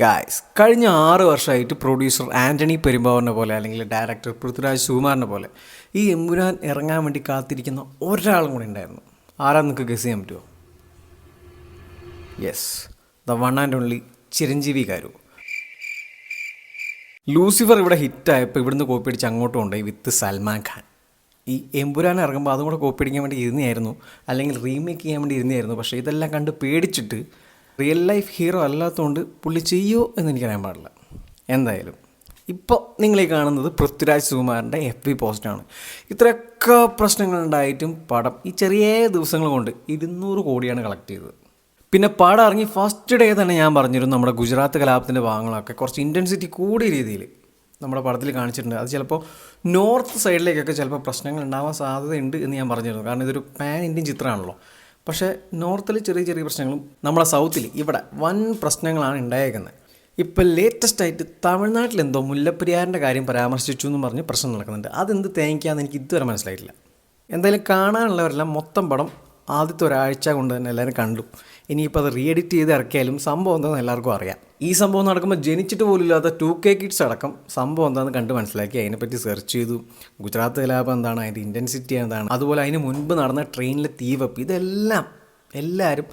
Guys, കഴിഞ്ഞ 6 വർഷമായിട്ട് producer Antony പെരുമ്പാവൂരിനെ പോലെ അല്ലെങ്കിൽ ഡയറക്ടർ പൃഥ്വിരാജ് സുകുമാരനെ പോലെ ഈ എമ്പുരാൻ ഇറങ്ങാൻ വേണ്ടി കാത്തിരിക്കുന്ന ഒരാളും കൂടി ഉണ്ടായിരുന്നു. ആരാ നിങ്ങൾക്ക് ഗസ് ചെയ്യാൻ പറ്റുമോ? Yes, the one and only Chiranjeevi Garu. Lucifer ഇവിടെ ഹിറ്റായപ്പോൾ ഇവിടുന്ന് കോപ്പി അടിച്ച് അങ്ങോട്ടും കൊണ്ടുപോയി വിത്ത് സൽമാൻ ഖാൻ. ഈ എമ്പുരാൻ ഇറങ്ങുമ്പോൾ അതും കൂടെ കോപ്പി അടിക്കാൻ വേണ്ടി ഇരുന്നായിരുന്നു, അല്ലെങ്കിൽ റീമേക്ക് ചെയ്യാൻ വേണ്ടി ഇരുന്നായിരുന്നു. പക്ഷേ ഇതെല്ലാം കണ്ട് പേടിച്ചിട്ട് റിയൽ ലൈഫ് ഹീറോ അല്ലാത്തതുകൊണ്ട് പുള്ളി ചെയ്യുമോ എന്ന് എനിക്കറിയാൻ പാടില്ല. എന്തായാലും ഇപ്പോൾ നിങ്ങളീ കാണുന്നത് പൃഥ്വിരാജ് സുകുമാരൻ്റെ FB പോസ്റ്റാണ്. ഇത്രയൊക്കെ പ്രശ്നങ്ങളുണ്ടായിട്ടും പടം ഈ ചെറിയ ദിവസങ്ങൾ കൊണ്ട് 200 കോടിയാണ് കളക്ട് ചെയ്തത്. പിന്നെ പടം ഇറങ്ങി ഫസ്റ്റ് ഡേ തന്നെ ഞാൻ പറഞ്ഞിരുന്നു നമ്മുടെ ഗുജറാത്ത് കലാപത്തിൻ്റെ ഭാഗങ്ങളൊക്കെ കുറച്ച് ഇൻറ്റൻസിറ്റി കൂടിയ രീതിയിൽ നമ്മുടെ പടത്തിൽ കാണിച്ചിട്ടുണ്ട്. അത് ചിലപ്പോൾ നോർത്ത് സൈഡിലേക്കൊക്കെ ചിലപ്പോൾ പ്രശ്നങ്ങൾ ഉണ്ടാവാൻ സാധ്യതയുണ്ട് എന്ന് ഞാൻ പറഞ്ഞിരുന്നു. കാരണം ഇതൊരു പാൻ ഇന്ത്യൻ ചിത്രമാണല്ലോ. പക്ഷേ നോർത്തിൽ ചെറിയ ചെറിയ പ്രശ്നങ്ങളും നമ്മുടെ സൗത്തിൽ ഇവിടെ വൻ പ്രശ്നങ്ങളാണ് ഉണ്ടായേക്കുന്നത്. ഇപ്പോൾ ലേറ്റസ്റ്റായിട്ട് തമിഴ്നാട്ടിലെന്തോ മുല്ലപ്പെരിയാറിൻ്റെ കാര്യം പരാമർശിച്ചു എന്ന് പറഞ്ഞ് പ്രശ്നം നടക്കുന്നുണ്ട്. അതെന്ത് തേങ്ങിക്കാന്ന് എനിക്ക് ഇതുവരെ മനസ്സിലായിട്ടില്ല. എന്തായാലും കാണാനുള്ളവരെല്ലാം മൊത്തം പടം ആദ്യത്തെ ഒരാഴ്ച കൊണ്ട് തന്നെ എല്ലാവരും കണ്ടു. ഇനിയിപ്പോൾ അത് എഡിറ്റ് ചെയ്ത് ഇറക്കിയാലും സംഭവം എന്താണെന്ന് എല്ലാവർക്കും അറിയാം. ഈ സംഭവം നടക്കുമ്പോൾ ജനിച്ചിട്ട് പോലും ഇല്ലാത്ത 2K കിഡ്സ് അടക്കം സംഭവം എന്താണെന്ന് കണ്ട് മനസ്സിലാക്കി അതിനെപ്പറ്റി സെർച്ച് ചെയ്തു. ഗുജറാത്ത് കലാപം എന്താണ്, അതിൻ്റെ ഇൻറ്റൻസിറ്റി എന്താണ്, അതുപോലെ അതിന് മുൻപ് നടന്ന ട്രെയിനിലെ തീവെപ്പ്, ഇതെല്ലാം എല്ലാവരും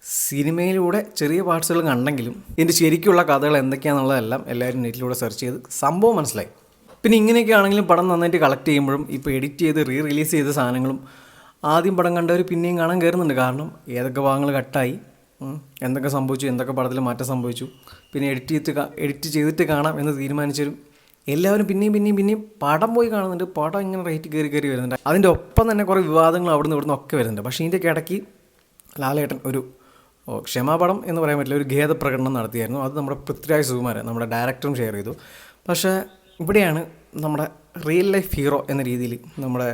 സിനിമയിലൂടെ ചെറിയ പാർട്സുകൾ കണ്ടെങ്കിലും ഇതിൻ്റെ ശരിക്കുള്ള കഥകൾ എന്തൊക്കെയാണെന്നുള്ളതെല്ലാം എല്ലാവരും നെറ്റിലൂടെ സെർച്ച് ചെയ്ത് സംഭവം മനസ്സിലായി. പിന്നെ ഇങ്ങനെയൊക്കെ ആണെങ്കിലും പടം നന്നായിട്ട് കളക്ട് ചെയ്യുമ്പോഴും ഇപ്പോൾ എഡിറ്റ് ചെയ്ത് റിലീസ് ചെയ്ത സാധനങ്ങളും ആദ്യം പടം കണ്ടവർ പിന്നെയും കാണാൻ കയറുന്നുണ്ട്. കാരണം ഏതൊക്കെ ഭാഗങ്ങൾ കട്ടായി, എന്തൊക്കെ സംഭവിച്ചു, എന്തൊക്കെ പടത്തിൽ മാറ്റം സംഭവിച്ചു, പിന്നെ എഡിറ്റ് ചെയ്തിട്ട് കാണാം എന്ന് തീരുമാനിച്ചവരും എല്ലാവരും പിന്നെയും പടം പോയി കാണുന്നുണ്ട്. പടം ഇങ്ങനെ റേറ്റ് കയറി വരുന്നുണ്ട്. അതിൻ്റെ ഒപ്പം തന്നെ കുറേ വിവാദങ്ങൾ അവിടുന്ന് ഇവിടുന്ന് ഒക്കെ വരുന്നുണ്ട്. പക്ഷേ ഇതിൻ്റെ ഇടയ്ക്ക് ലാലേട്ടൻ ഒരു ക്ഷമാപടം എന്ന് പറയാൻ പറ്റില്ല, ഒരു ഖേദപ്രകടനം നടത്തിയായിരുന്നു. അത് നമ്മുടെ പൃഥ്വിരാജ് സുകുമാരൻ നമ്മുടെ ഡയറക്ടറും ഷെയർ ചെയ്തു. പക്ഷേ ഇവിടെയാണ് നമ്മുടെ റിയൽ ലൈഫ് ഹീറോ എന്ന രീതിയിൽ നമ്മുടെ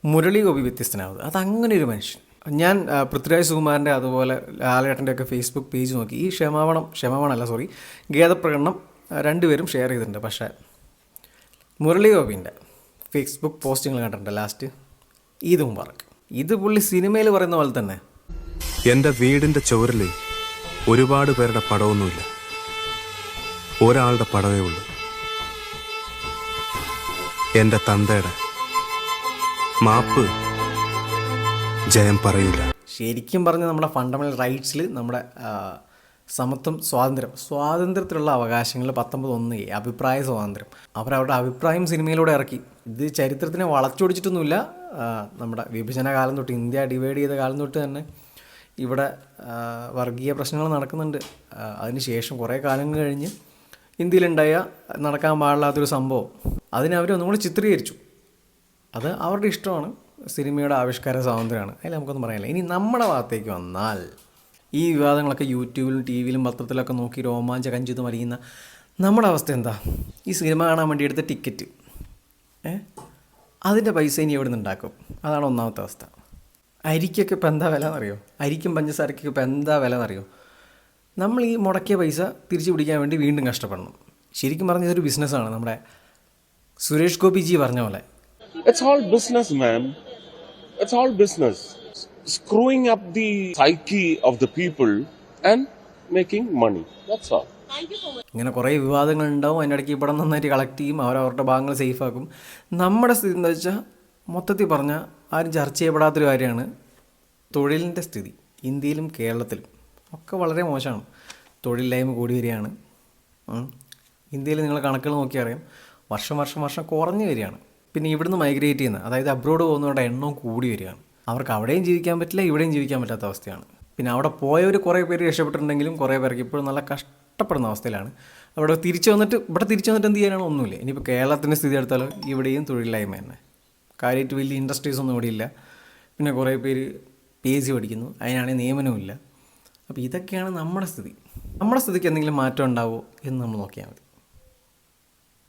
മുരളി ഗോപി വ്യത്യസ്തനാവുന്നത്. അതങ്ങനെ ഒരു മനുഷ്യൻ. ഞാൻ പൃഥ്വിരാജ് സുകുമാരൻ്റെ അതുപോലെ ലാലേട്ടൻ്റെ ഒക്കെ ഫേസ്ബുക്ക് പേജ് നോക്കി ഈ ഖേദപ്രകടനം രണ്ടുപേരും ഷെയർ ചെയ്തിട്ടുണ്ട്. പക്ഷേ മുരളി ഗോപിൻ്റെ ഫേസ്ബുക്ക് പോസ്റ്റുകൾ കണ്ടിട്ടുണ്ട്. ലാസ്റ്റ് ഈദ് മുബാറക്ക്, ഇത് പുള്ളി സിനിമയിൽ പറയുന്ന പോലെ തന്നെ. എൻ്റെ വീടിൻ്റെ ചുവരിൽ ഒരുപാട് പേരുടെ പടമൊന്നുമില്ല, ഒരാളുടെ പടവേ ഉള്ളൂ, എൻ്റെ തന്തയുടെ മാപ്പ് ജയം പറയില്ല. ശരിക്കും പറഞ്ഞ് നമ്മുടെ ഫണ്ടമെൻ്റൽ റൈറ്റ്സിൽ നമ്മുടെ സമത്വം, സ്വാതന്ത്ര്യത്തിലുള്ള അവകാശങ്ങൾ 19(1) അഭിപ്രായ സ്വാതന്ത്ര്യം. അവരവരുടെ അഭിപ്രായം സിനിമയിലൂടെ ഇറക്കി. ഇത് ചരിത്രത്തിനെ വളച്ചൊടിച്ചിട്ടൊന്നുമില്ല. നമ്മുടെ വിഭജന കാലം തൊട്ട്, ഇന്ത്യ ഡിവൈഡ് ചെയ്ത കാലം തൊട്ട് തന്നെ ഇവിടെ വർഗീയ പ്രശ്നങ്ങൾ നടക്കുന്നുണ്ട്. അതിനുശേഷം കുറേ കാലങ്ങൾ കഴിഞ്ഞ് ഇന്ത്യയിലുണ്ടായ നടക്കാൻ പാടില്ലാത്തൊരു സംഭവം അതിനെ അവരൊന്നും കൂടി ചിത്രീകരിച്ചു. അത് അവരുടെ ഇഷ്ടമാണ്, സിനിമയുടെ ആവിഷ്കാര സ്വാതന്ത്ര്യമാണ്, അതിൽ നമുക്കൊന്നും പറയാനില്ല. ഇനി നമ്മുടെ ഭാഗത്തേക്ക് വന്നാൽ ഈ വിവാദങ്ങളൊക്കെ യൂട്യൂബിലും TV-യിലും പത്രത്തിലൊക്കെ നോക്കി രോമാഞ്ചം ചെയ്ത് മറിയുന്ന നമ്മുടെ അവസ്ഥ എന്താ? ഈ സിനിമ കാണാൻ വേണ്ടി എടുത്ത ടിക്കറ്റ് അതിൻ്റെ പൈസ ഇനി എവിടെ നിന്ന് ഉണ്ടാക്കും? അതാണ് ഒന്നാമത്തെ അവസ്ഥ. അരിക്കൊക്കെ ഇപ്പം എന്താ വില എന്നറിയോ? അരിക്കും പഞ്ചസാരക്കൊക്കെ ഇപ്പം എന്താ വില എന്നറിയോ? നമ്മൾ ഈ മുടക്കിയ പൈസ തിരിച്ചു പിടിക്കാൻ വേണ്ടി വീണ്ടും കഷ്ടപ്പെടണം. ശരിക്കും പറഞ്ഞ ഇതൊരു ബിസിനസ്സാണ്. നമ്മുടെ സുരേഷ് ഗോപിജി പറഞ്ഞ പോലെ It's all business, man. It's all business. Screwing up the psyche of the people and making money. That's all. ഇങ്ങനെ കുറേ വിവാദങ്ങൾ ഉണ്ടാവും. അതിൻ്റെ ഇടയ്ക്ക് പടം നന്നായിട്ട് കളക്ട് ചെയ്യും, അവരവരുടെ ഭാഗങ്ങൾ സേഫാക്കും. നമ്മുടെ സ്ഥിതി എന്താ വെച്ചാൽ മൊത്തത്തിൽ പറഞ്ഞാൽ ആരും ചർച്ച ചെയ്യപ്പെടാത്തൊരു കാര്യമാണ് തൊഴിലിൻ്റെ സ്ഥിതി. ഇന്ത്യയിലും കേരളത്തിലും ഒക്കെ വളരെ മോശമാണ്. തൊഴിലില്ലായ്മ കൂടി വരികയാണ്. ഇന്ത്യയിൽ നിങ്ങൾ കണക്കുകൾ നോക്കിയാൽ അറിയാം, വർഷം കുറഞ്ഞു വരികയാണ്. പിന്നെ ഇവിടുന്ന് മൈഗ്രേറ്റ് ചെയ്യുന്ന, അതായത് അബ്രോഡ് പോകുന്നവരുടെ എണ്ണവും കൂടി വരികയാണ്. അവർക്ക് അവിടെയും ജീവിക്കാൻ പറ്റില്ല, ഇവിടെയും ജീവിക്കാൻ പറ്റാത്ത അവസ്ഥയാണ്. പിന്നെ അവിടെ പോയവർ കുറേ പേര് രക്ഷപ്പെട്ടിട്ടുണ്ടെങ്കിലും കുറേ പേർക്ക് ഇപ്പോഴും നല്ല കഷ്ടപ്പെടുന്ന അവസ്ഥയിലാണ്. ഇവിടെ തിരിച്ചു വന്നിട്ട് എന്ത് ചെയ്യാനാണ്? ഒന്നുമില്ല. ഇനിയിപ്പോൾ കേരളത്തിൻ്റെ സ്ഥിതി എടുത്താലോ ഇവിടെയും തൊഴിലില്ലായ്മ തന്നെ. കാര്യമായിട്ട് വലിയ ഇൻഡസ്ട്രീസൊന്നും ഇവിടെ ഇല്ല. പിന്നെ കുറേ പേര് PSC പഠിക്കുന്നു, അതിനാണെങ്കിൽ നിയമനവും ഇല്ല. അപ്പോൾ ഇതൊക്കെയാണ് നമ്മുടെ സ്ഥിതി. നമ്മുടെ സ്ഥിതിക്ക് എന്തെങ്കിലും മാറ്റം ഉണ്ടാവുമോ എന്ന് നമ്മൾ നോക്കിയാൽ മതി.